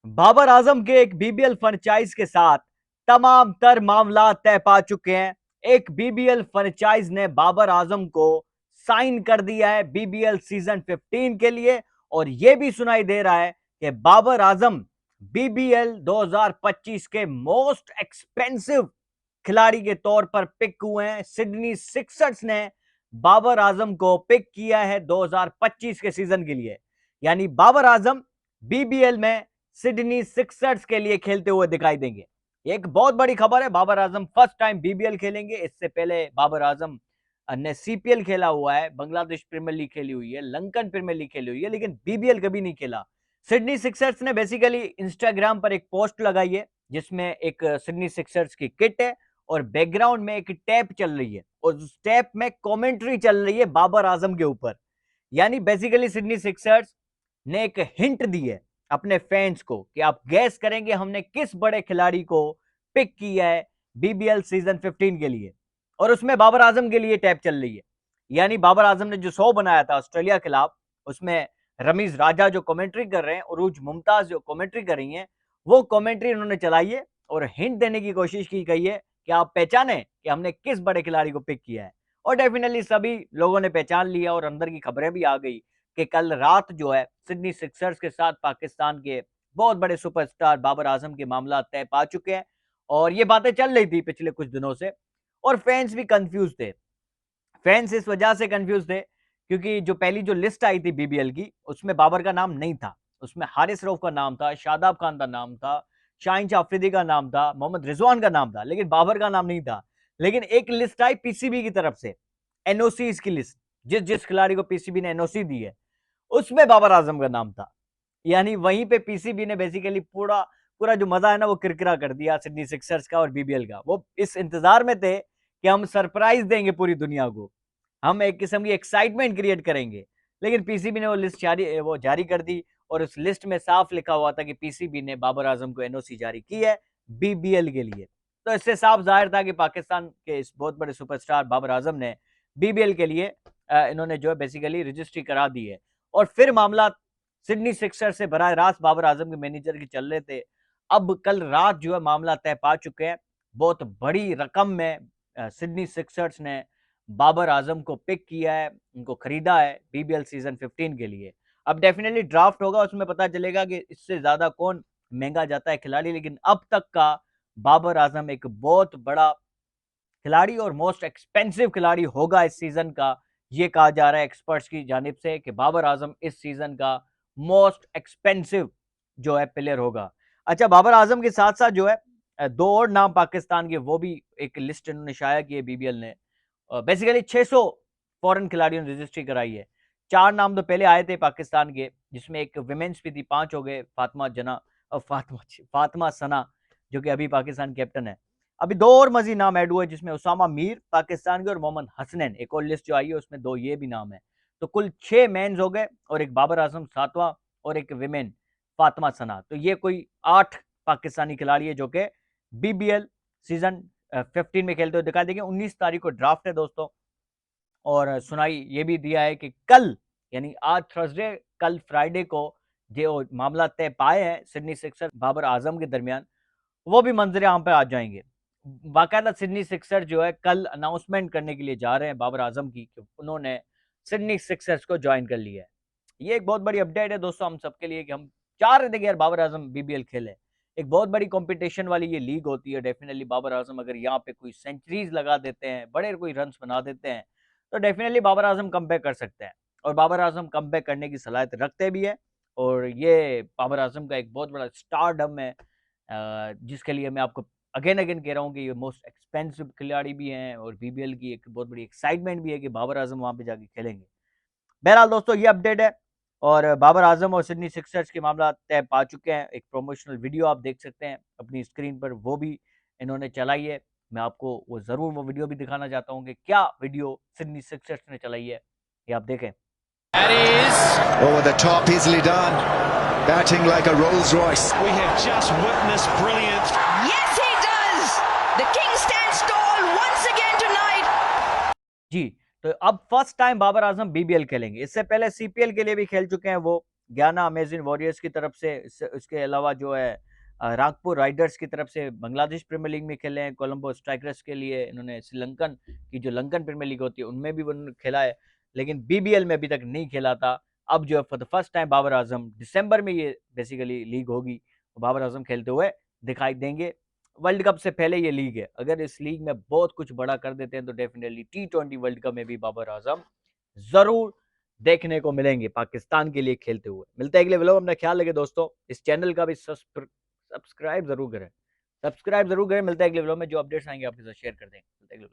बाबर आजम के एक BBL franchise के साथ तमाम तर मामला तय पा चुके हैं। एक बीबीएल फ्रेंचाइज ने बाबर आजम को साइन कर दिया है बीबीएल सीजन 15 के लिए, और यह भी सुनाई दे रहा है कि बाबर आजम बीबीएल 2025 के मोस्ट एक्सपेंसिव खिलाड़ी के तौर पर पिक हुए हैं। सिडनी सिक्सर्स ने बाबर आजम को पिक किया है 2025 के सीजन के लिए, यानी बाबर आजम बीबीएल में सिडनी सिक्सर्स के लिए खेलते हुए दिखाई देंगे। एक बहुत बड़ी खबर है, Babar Azam first time BBL खेलेंगे। इससे पहले बाबर आजम ने सीपीएल खेला हुआ है, बांग्लादेश प्रीमियर लीग खेली हुई है, लंकन प्रीमियर लीग खेली हुई है, लेकिन बीबीएल कभी नहीं खेला। सिडनी सिक्सर्स ने बेसिकली इंस्टाग्राम पर एक पोस्ट लगाई है जिसमें एक सिडनी सिक्सर्स की किट है और बैकग्राउंड में एक टैप चल रही है और उस टैप में कमेंट्री चल रही है बाबर आजम के ऊपर। यानी बेसिकली सिडनी सिक्सर्स ने एक हिंट दी है अपने फैंस को कि आप गैस करेंगे हमने किस बड़े खिलाड़ी को पिक किया है बीबीएल सीजन 15 के लिए, और उसमें बाबर आजम के लिए टैप चल रही है। यानी बाबर आजम ने जो शो बनाया था ऑस्ट्रेलिया के खिलाफ, उसमें रमीज राजा जो कमेंट्री कर रहे हैं, उरूज मुमताज जो कमेंट्री कर रही हैं, वो कमेंट्री उन्होंने चलाई है और हिंट देने की कोशिश की गई है कि आप पहचाने कि हमने किस बड़े खिलाड़ी को पिक किया है। और डेफिनेटली सभी लोगों ने पहचान लिया और अंदर की खबरें भी आ गई कि कल रात जो है सिडनी सिक्सर्स के साथ पाकिस्तान के बहुत बड़े सुपरस्टार बाबर आजम के मामला तय पा चुके हैं। और ये बातें चल रही थी पिछले कुछ दिनों से और फैंस भी कंफ्यूज थे। फैंस इस वजह से कंफ्यूज थे क्योंकि जो पहली जो लिस्ट आई थी बीबीएल की, उसमें बाबर का नाम नहीं था। उसमें हारिस रऊफ का नाम था, शादाब खान का नाम था, शाहीन शाह अफरीदी का नाम था, मोहम्मद रिजवान का नाम था, लेकिन बाबर का नाम नहीं था। लेकिन एक लिस्ट आई पीसीबी की तरफ से, एनओसी की लिस्ट, जिस जिस खिलाड़ी को पीसीबी ने एनओसी दी है उसमें बाबर आजम का नाम था। यानी वहीं पे पीसीबी ने बेसिकली पूरा पूरा जो मजा है ना वो किरकिरा कर दिया सिडनी सिक्सर्स का और बीबीएल का। वो इस इंतजार में थे कि हम सरप्राइज देंगे पूरी दुनिया को, हम एक किस्म की एक्साइटमेंट क्रिएट करेंगे, लेकिन पीसीबी ने वो जारी कर दी और उस लिस्ट में साफ लिखा हुआ था कि पीसीबी ने बाबर आजम को एनओसी जारी की है बीबीएल के लिए। तो इससे साफ जाहिर था कि पाकिस्तान के इस बहुत बड़े सुपरस्टार बाबर आजम ने बीबीएल के लिए इन्होंने जो है बेसिकली रजिस्ट्री करा दी है। और फिर मामला सिडनी सिक्सर से बराह रास्त बाबर आजम के मैनेजर की चल रहे थे। अब कल रात जो है मामला तय पा चुके हैं। बहुत बड़ी रकम में सिडनी सिक्सर्स ने बाबर आजम को पिक किया है, उनको खरीदा है बीबीएल सीजन 15 के लिए। अब डेफिनेटली ड्राफ्ट होगा, उसमें पता चलेगा कि इससे ज्यादा कौन महंगा जाता है खिलाड़ी, लेकिन अब तक का बाबर आजम एक बहुत बड़ा खिलाड़ी और मोस्ट एक्सपेंसिव खिलाड़ी होगा इस सीजन का। ये कहा जा रहा है एक्सपर्ट्स की जानिब से कि बाबर आजम इस सीजन का मोस्ट एक्सपेंसिव जो है प्लेयर होगा। अच्छा, बाबर आजम के साथ साथ जो है दो और नाम पाकिस्तान के, वो भी एक लिस्ट इन्होंने शाया की है बीबीएल ने। बेसिकली 600 फॉरेन खिलाड़ियों ने रजिस्ट्री कराई है। 4 नाम तो पहले आए थे पाकिस्तान के, जिसमें एक विमेंस भी थी, 5 हो गए, फातिमा जना और फातिमा सना जो कि अभी पाकिस्तान कैप्टन है। अभी 2 और मजीद नाम ऐड हुए जिसमें उसामा मीर पाकिस्तान के और मोहम्मद हसनैन, एक और लिस्ट जो आई है उसमें 2 ये भी नाम है। तो कुल 6 मेंस हो गए और एक बाबर आजम 7वां और एक विमेन फातिमा सना। तो ये कोई 8 पाकिस्तानी खिलाड़ी है जो कि बीबीएल सीजन 15 में खेलते हुए दिखाई देंगे। 19 तारीख को ड्राफ्ट है दोस्तों, और सुनाई ये भी दिया है कि कल यानी आज थर्सडे, कल फ्राइडे को जो मामला तय पाए हैं सिडनी सिक्सर बाबर आजम के दरमियान, वो भी मंजर आम पर आ जाएंगे। बाकायदा सिडनी सिक्सर जो है कल अनाउंसमेंट करने के लिए जा रहे हैं बाबर आजम की कि उन्होंने सिडनी सिक्सर्स को ज्वाइन कर लिया है। ये एक बहुत बड़ी अपडेट है दोस्तों हम सबके लिए कि हम चाह रहे थे कि यार बाबर आजम बीबीएल खेले। एक बहुत बड़ी कंपटीशन वाली ये लीग होती है। डेफिनेटली बाबर आजम अगर यहाँ पे कोई सेंचुरीज लगा देते हैं, बड़े कोई रन बना देते हैं, तो डेफिनेटली बाबर आजम कमबैक कर सकते हैं और बाबर आजम कमबैक करने की सलाहियत रखते भी है। और ये बाबर आजम का एक बहुत बड़ा स्टारडम है जिसके लिए मैं आपको अगेन अगेन कह रहा हूँ कि ये मोस्ट एक्सपेंसिव खिलाड़ी भी हैं और बीबीएल की एक बहुत बड़ी एक्साइटमेंट भी है कि बाबर आजम वहाँ पे जाके खेलेंगे। बहरहाल दोस्तों ये अपडेट है और बाबर आजम और सिडनी सिक्सर्स के मामला तय पा चुके हैं। एक प्रमोशनल वीडियो आप देख सकते हैं अपनी स्क्रीन पर, वो भी इन्होंने चलाई है। मैं आपको वो ज़रूर वो वीडियो भी दिखाना चाहता हूँ कि क्या वीडियो सिडनी सिक्सर्स ने चलाई है, ये आप देखें। That is over the top, easily done. Batting like a Rolls Royce. We have just witnessed brilliance. Yes, he does. The king stands tall once again tonight. जी, तो अब फर्स्ट टाइम बाबर आजम BBL खेलेंगे। इससे पहले सीपीएल के लिए भी खेल चुके हैं वो, गयाना अमेजिंग वॉरियर्स की तरफ से, इसके अलावा जो है रागपुर राइडर्स की तरफ से बांग्लादेश प्रीमियर लीग में खेले हैं, कोलंबो स्ट्राइकर्स के लिए इन्होंने श्रीलंकन की जो लंकन प्रीमियर लीग होती है उनमें भी उन्होंने खेला है, लेकिन बीबीएल में अभी तक नहीं खेला था। अब जो है for the first time Babar Azam, दिसंबर में ये बेसिकली लीग होगी, बाबर आजम खेलते हुए दिखाई देंगे। वर्ल्ड कप से पहले ये लीग है, अगर इस लीग में बहुत कुछ बड़ा कर देते हैं तो डेफिनेटली T20 वर्ल्ड कप में भी बाबर आजम जरूर देखने को मिलेंगे पाकिस्तान के लिए खेलते हुए। मिलते हैं अगले व्लॉग में, अपना ख्याल रखें दोस्तों, इस चैनल का भी सब्सक्राइब जरूर करें, मिलते हैं अगले व्लॉग में, जो अपडेट्स आएंगे आपके साथ शेयर कर देंगे।